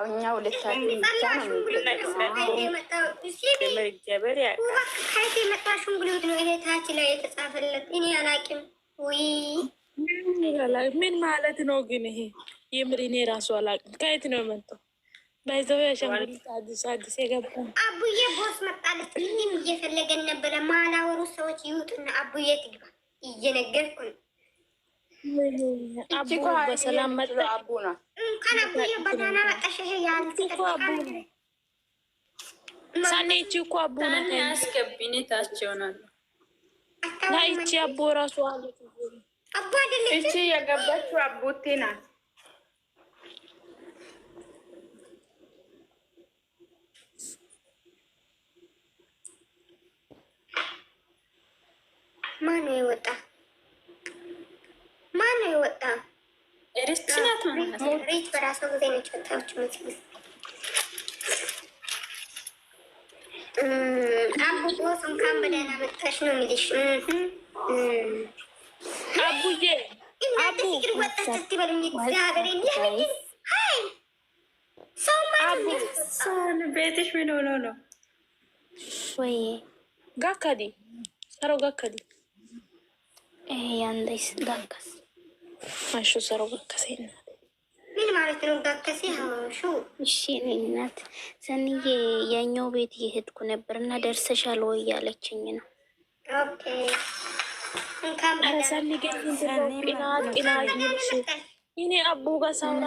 እኛ ሁለታችን ብቻ ነው ከየት የመጣ ሽንጉሊት ነው? ይሄ ታች ላይ የተጻፈለት እኔ አላውቅም። ምን ማለት ነው ግን? ይሄ የምር እኔ ራሱ አላውቅም። ከየት ነው የመጣው? ባይዘው ያሸንጉሊት አዲስ የገባ አቡዬ ቦስ መጣለች። እኔም እየፈለገን ነበረ። ማላወሩ ሰዎች ይውጡና አቡዬ ትግባ እየነገርኩ ነው። አቡ በሰላም መጣ። አቡ ነው እንኳን አቡዬ በዳና መጣሽ። ይሄ ሳኔቺ እኮ አቡ ነው ያስገብኝ ታቸው ነው ላይቺ አቡ ራሱ አለ አቡ አይደለች። እቺ የገባችው አቡቴ ናት። ማነው የወጣ? ማነው የወጣ? እርስናት ማለት ነው። ሪት በራሷ ጊዜ ነች ወጣች መስጊድ አቡ ቦስ እንኳን በደህና መጣሽ ነው የሚልሽ። አቡዬ አቡ ወጣች ትበሉኝ እግዚአብሔር እንዴ ሃይ ሰው ማለት ሰውን ቤትሽ ምን ሆኖ ነው ወይ ጋካዲ ሰሮ ጋካዲ ያንደስ ጋካስ ማሹ ሰሮ ጋካስ ምን ማለት ነው? ጋካስ ሹ እሺ እናት ሰንዬ ያኛው ቤት እየሄድኩ ነበርና ደርሰሻል ወይ ያለችኝ ነው። ኦኬ እንካም ሰኒ ግን ጤና ይልሽ እኔ አቡ ጋር ሳውራ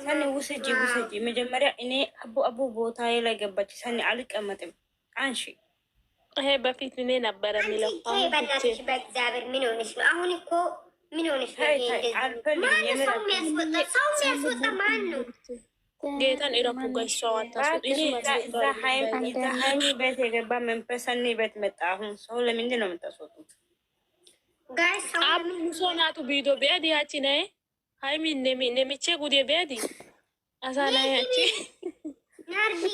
ሰኒ ውሰጂ መጀመሪያ እኔ አቡ ቦታዬ ላይ ገባች። ሰኒ አልቀመጥም አንሺ ይሄ በፊት እኔ ነበረ የሚለው በእናትሽ በእግዚአብሔር ምን ሆነሽ ነው? አሁን እኮ ምን ሆነሽ ነው? ሰው የሚያስወጣ ማን ነው? ጌታን ኢራኩ ጋይሷ ሃይሚ ቤት የገባ መንፈስ ሰኒ ቤት መጣ። አሁን ሰው ለምንድን ነው የምታስወጡት? አቡ ሙሶናቱ ቢዶ ቤዲ ያቺ ነይ ሃይሚ ነሚቼ ጉዴ ቤዲ አሳና ያቺ ናርዲ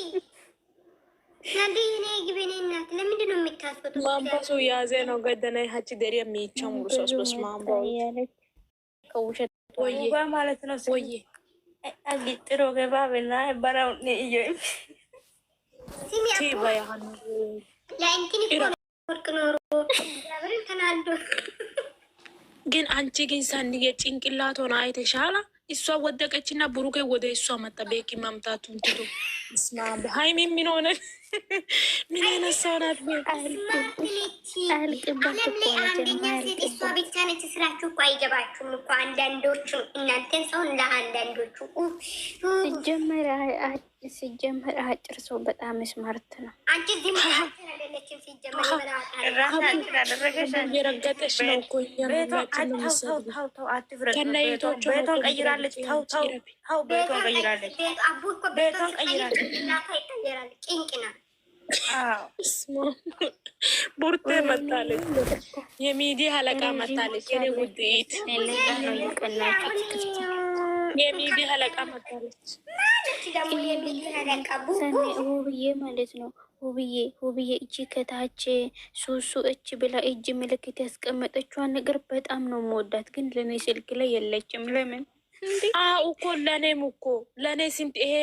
እኔ ግቤኔ እናት ለምንድን ነው የምታስወጡት? ማምባሱ ያዘ ነው ገደና ሀቺ ደሪ የሚቻው ሙሶስ በስማምባው ከውሸት ወይ ማለት ነው። ወይ አግጥሮ ገባ በና ባራው ነይየ ሲሚያ ባያን ለእንትን ወርቅ ኖሮ ያብረን ተናዶ ግን አንቺ ግን ሳንዬ ጭንቅላት ሆነ አይተሻላ። እሷ ወደቀችና ብሩኬ ወደ እሷ መጣ። ቤኪ ማምጣቱን ትቶ እስማ በሃይሚ ምን ሆነ? ምን አይነት ሰው ናት? አልቅባት እኮ ነች። እሷ ብቻ ነች። ስራችሁ እኮ አይገባችሁም እኮ አንዳንዶቹ እናንተን ሰው እንደ አንዳንዶቹ ሲጀመር አጭር ሰው በጣም ስማርት ነው። አንቺ ዲማ አይደለችም። ሲጀመር የረገጠች ነው እኮ ቤቷን ቀይራለች። ተው ቤቷን ቀይራለች። ቤቷን ቀይራለች። ቡርቴ መታለች። የሚዲያ አለቃ መታለች። የኔ ውድት የሚዲያ አለቃ መታለች። ውብዬ ማለት ነው። ውብዬ እጅ ከታች ሱሱ እች ብላ እጅ ምልክት ያስቀመጠችዋን ነገር በጣም ነው የምወዳት፣ ግን ለእኔ ስልክ ላይ የለችም። ለምን እኮ ለእኔም እኮ ለእኔ ስንት ይሄ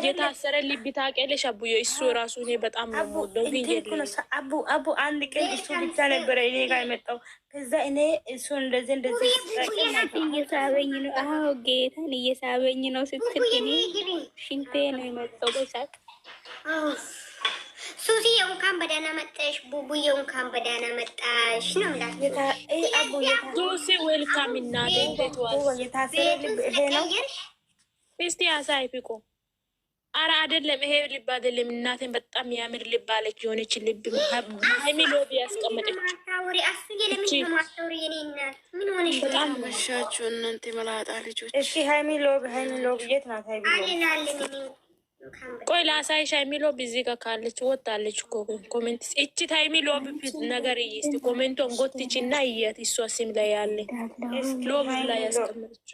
የታሰረ ልብ ታውቂያለሽ? አቡዬ እሱ ራሱ እኔ በጣም ነው የምወደው። ግን አቡ አንድ ቀን እሱ ብቻ ነበረ እኔ ጋር የመጣው። ከዛ እኔ እሱ እንደዚህ እየሳበኝ ነው። ጌታን እየሳበኝ ነው ስትል እኔ ሽንቴ ነው የመጣው በሳቅ። ሱሲ እንኳን በደህና መጣሽ። ቡቡዬ እንኳን በደህና መጣሽ ነው ምላችሁ። ሱሲ ዌልካም እናቴ። እንዴት ዋልሽ? እስቲ አሳይ ፊቆ። ኧረ አይደለም ይሄ ልብ አይደለም እናቴን በጣም የሚያምር ልብ አለች። የሆነች ልብ ሃይሚ ሎቢ ያስቀመጠች። በጣም መሻችሁ እናንተ መላጣ ልጆች። እሺ ሃይሚ ሎቢ የት ናት? ሃይሚ ሎቢ ቆይ ላሳይሻ የሚለው ቢዚ ጋር ካለች ወጣለች እኮ ኮሜንት እቺ ታይሚ ሎብ ነገር እይስቲ ኮሜንቶን ጎትች እና እያት እሷ ሲም ላይ ያለ ሎብ ላይ ያስቀመጠች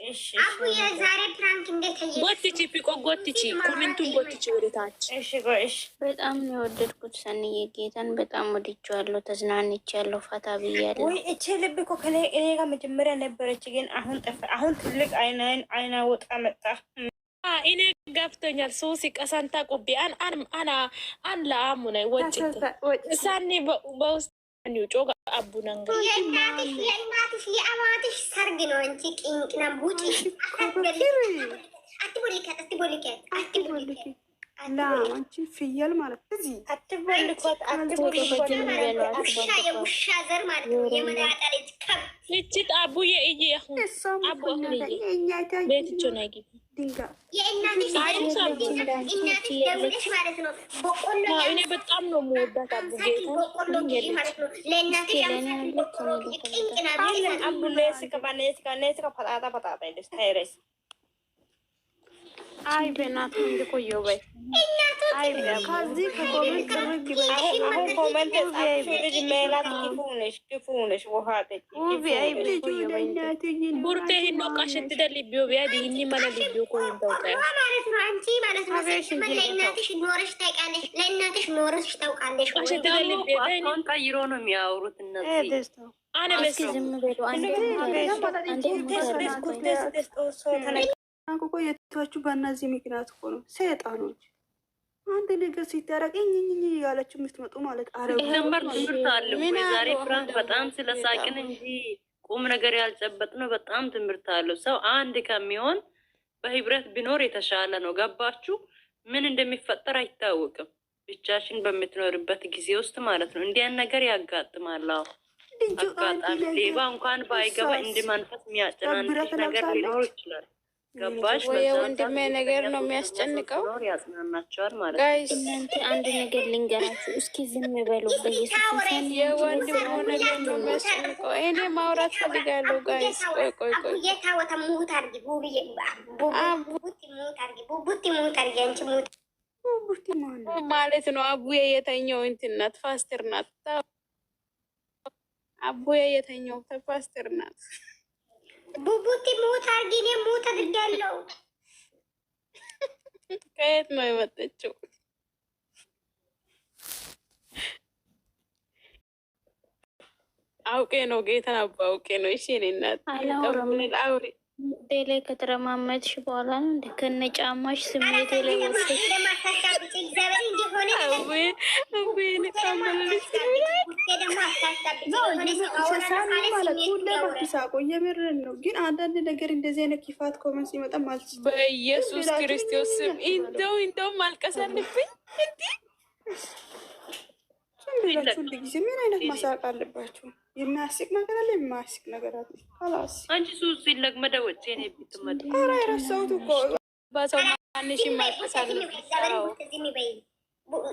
ጎትቺ ፒቆ ጎትቺ ኮሜንቱን ጎትቺ ወደ ታች። በጣም ነው የወደድኩት ሰንዬ፣ ጌታን በጣም ወድጄዋለሁ፣ ተዝናንቻለሁ፣ ፈታ ብያለሁ። ወይ እቺ ልብ እኮ ከኔ እኔ ጋር መጀመሪያ ነበረች፣ ግን አሁን ጠፋ። አሁን ትልቅ አይና ወጣ መጣ። እኔ ገብቶኛል። ሱሲ ቀሳንታ ቁቢ አን ለአሙ ነ ወጭ እሳኒ በውስጥ ጮጋ አቡ ነንገ የእናትሽ የአማትሽ ሰርግ ነው እንጂ ቅንቅና ቡጭ አትቦልከት አንቺ ፍየል ማለት እዚህ አትቦልኮት የውሻ ዘር ማለት ነው። የመዳጣ ልጅ ከብ ልጅት አቡዬ እዬ አሁን አቡ አሁን እዬ ቤትቾ ነጊ የእናትሽ ደውለሽ ማለት ነው። በቆሎ እኔ በጣም ነው የምወዳት አቡ ጌታ በቆሎ ማለት ነው። ለእናትሽ ቅንቅና አቡ ኔስካ ፓጣጣ ይደስ ታይረስ አይ በእናትህ እንደቆየው በይ አይ ከዚህ ከኮሜንት ርግ በይ አሁን ኮሜንት ጻፍሽ ልጅ ሜላት ክፉ ነሽ ውሃ ጠጪ አይ ቆየው በይ ቡርቴ ሂኖ ቀሽት ደልቢዮ ቢያ ዲኒ ማለ ሊቢዮ ኮይን ተውቀ ማለት ነው። አንቺ ማለት ነው ለእናትሽ ኖረሽ ታውቃለሽ፣ ለእናትሽ ኖረሽ ታውቃለሽ። ቀሽት ደልቢዮ አሁን ቀይሮ ነው የሚያወሩት እነዚህ አነ በስ ዝም በሉ አንዴ አንቆ የተዋችሁ በእነዚህ ምክንያት እኮ ነው። ሰይጣኖች አንድ ነገር ሲታረቅ እኝኝ ያለችው የምትመጡ ማለት ነበር። ትምህርት አለው ዛሬ ፍራንክ በጣም ስለሳቅን እንጂ ቁም ነገር ያልጨበጥ ነው። በጣም ትምህርት አለው። ሰው አንድ ከሚሆን በህብረት ቢኖር የተሻለ ነው። ገባችሁ? ምን እንደሚፈጠር አይታወቅም። ብቻሽን በምትኖርበት ጊዜ ውስጥ ማለት ነው እንዲያን ነገር ያጋጥማል። አጋጣሚ ሌባ እንኳን ባይገባ እንደ መንፈስ የሚያጨናንቅሽ ነገር ሊኖር ይችላል። ገባሽ? ወንድሜ ነገር ነው የሚያስጨንቀው። ያጽናናቸዋል ማለት ጋይስ። እናንተ አንድ ነገር ልንገራችሁ እስኪ፣ ዝም በሉ። በኢየሱስ የወንድሜ ነገር ነው የሚያስጨንቀው። እኔ ማውራት ፈልጋለሁ ጋይስ። ቆይ የታወታ ሙት አርጊ ቡቡቲ ሙት አርጊ አንቺ ሙት ማለት ነው። አቡዬ የተኛው እንትን ናት፣ ፋስተር ናት። አቡዬ የተኛው ፋስተር ናት። ቡቡቲ ሙት አርጊ። እኔ ሙት አድርጋለሁ። ከየት ነው የመጣችው? አውቄ ነው ጌታን አባ አውቄ ነው። እሺ እኔ እናት አውሪ ላይ ከተረማመድሽ በኋላ ነው እንደ ከነ ጫማሽ ስሜቴ ላይ ወሰድሽ። የምርን ነው ግን አንዳንድ ነገር እንደዚህ አይነት ክፋት ኮመንት ሲመጣ ማለት በኢየሱስ ክርስቶስ ስም እንደው ማልቀስ አለብኝ። ሁሉ ጊዜ ምን አይነት ማሳቅ አለባችሁ? የሚያስቅ ነገር አለ፣ የማያስቅ ነገር አለ። ካላስ አንቺ ሱስ ሲለግመደ ወጪ ነው ብትመጣ ኧረ የረሳሁት እኮ በሰው ማንሽ ማልቀሳል።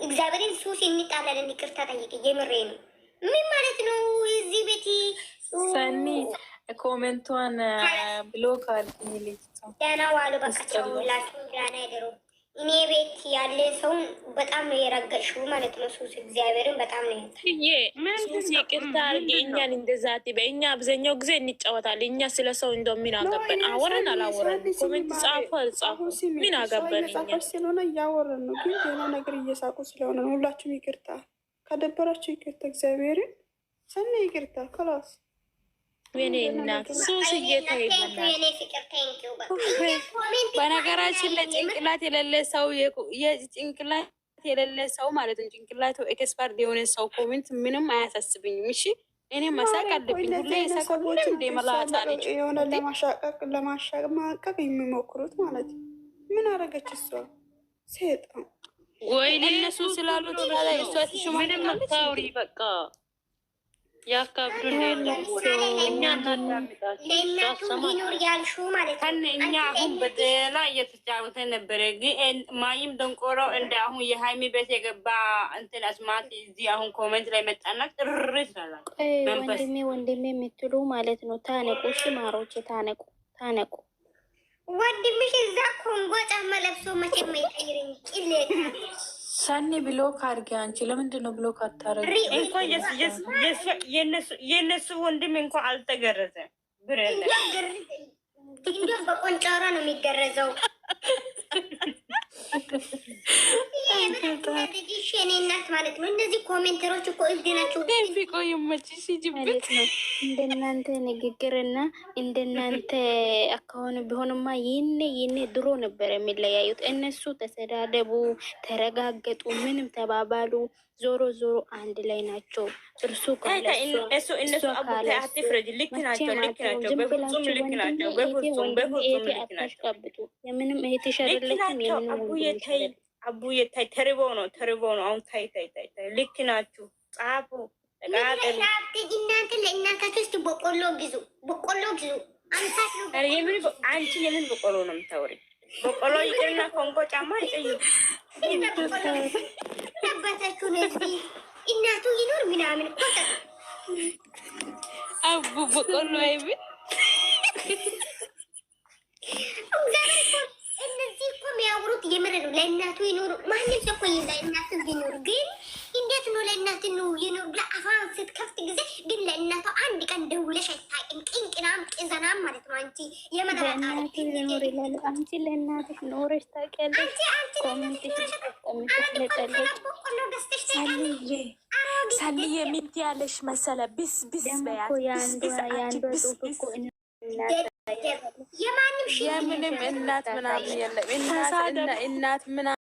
እግዚአብሔርን ሱስ የሚጣላልን ይቅርታ ጠይቅ። የምሬ ነው። ምን ማለት ነው? እዚህ ቤት ሰኒ ኮሜንቷን ብሎክ አድርጊ። ልጅ ደህና ዋሉ። በቃ ቸውላችሁ ደህና ይደሩ። እኔ ቤት ያለ ሰው በጣም ነው የረገጥሽው ማለት ነው። ሱስ እግዚአብሔርን በጣም ነው ሱስ ይቅርታ አድርጊ። እኛን እንደዛ አትበይ። እኛ አብዛኛው ጊዜ እንጫወታለን። እኛ ስለ ሰው እንደምን አገባን? አወረን አላወረን ኮሜንት ጻፉ አልጻፉ ምን አገባን? እኛ ስለሆነ እያወረን ነው፣ ግን ሌላ ነገር እየሳቁ ስለሆነ ነው። ሁላችሁም ይቅርታ ከደበራችሁ ይቅርታ። እግዚአብሔርን ሰኔ ይቅርታ ከላስ ወይኔ እናት ሱስ እየተይበናል። በነገራችን ላይ ጭንቅላት የሌለ ሰው የጭንቅላት የሌለ ሰው ማለት ነው። ጭንቅላት ኤክስፐርት የሆነ ሰው ኮሜንት ምንም አያሳስብኝም። እሺ እኔ መሳቅ አለብኝ። ሁሌ የሳቆች እንደ መላጣ ልጅ የሆነ ለማሻቀቅ የሚሞክሩት ማለት ነው። ምን አረገች እሷ? ሴጣን ወይ እነሱ ስላሉት ላይ እሷ ምንም ታውሪ በቃ ያካብዱ እኛ አሁን በጤና እየተጫወተ ነበረ። ግን ማይም ደንቆሮ እንደ አሁን የሀይሚ ቤት የገባ እንትን አስማት እዚህ አሁን ኮሜንት ላይ መጣና ጥር ይላል። ወንድሜ የምትሉ ማለት ነው። ታነቁ፣ ሽማሮች ታነቁ። ወንድምሽ እዛ ኮንጎ ጫማ ለብሶ መቼም አይቀይርም። ጭሌታ ሰኒ ብሎክ አድርጊ። አንቺ ለምንድን ነው ብሎክ አታረጊ? እንኳን የነሱ ወንድም እንኳን አልተገረዘም። ብረለ እንዲያውም በቆንጫራ ነው የሚገረዘው። የኔ እናት ማለት ነው። እነዚህ ኮሜንተሮች እኮ እብድ ናቸው። ማለት ነው እንደናንተ ንግግርና እንደናንተ አካሆኑ ቢሆንማ ይህኔ ድሮ ነበር የሚለያዩት። እነሱ ተሰዳደቡ፣ ተረጋገጡ፣ ምንም ተባባሉ፣ ዞሮ ዞሮ አንድ ላይ ናቸው። እርሱ እነሱ አትፍረጅ። ልክ ናቸው፣ ልክ ናቸው፣ በፍጹም ልክ ናቸው፣ በፍጹም ልክ ናቸው። የምንም እህትሽ አይደለችም። የምንም አቡዬ ታይ ተርቦ ነው። አሁን ታይ ልክ ናችሁ። ጻፉ እናንተ ለእናታችሁ እስኪ በቆሎ ግዙ። አንቺ የምን በቆሎ ነው የምታወሪ? በቆሎ ይቅርና ኮንጎ ጫማ ይቀይሩ። አባታችሁ ነዚህ እናቱ ይኖር ምናምን ቆጠ አቡ በቆሎ አይብል እነዚህ እኮ የሚያወሩት የምር ነው። ለእናቱ ይኖሩ ማንም ሰው እኮ ለእናቱ ቢኖሩ ግን እንዴት ነው ለእናት ነው ይኖር ብላ አፋን ስትከፍት ጊዜ ግን ለእናቷ አንድ ቀን ደውለሽ አይታቂም። ቅንቅናም ቅዘናም ማለት ነው። አንቺ ለእናቱ ይኖር ይላሉ። አንቺ ለእናትሽ ኖረሽ ታውቂያለሽ? ሰኒዬ ምን ትያለሽ መሰለ? ብስ በያት የማንም የምንም እናት ምናምን የለም። እናት ምናምን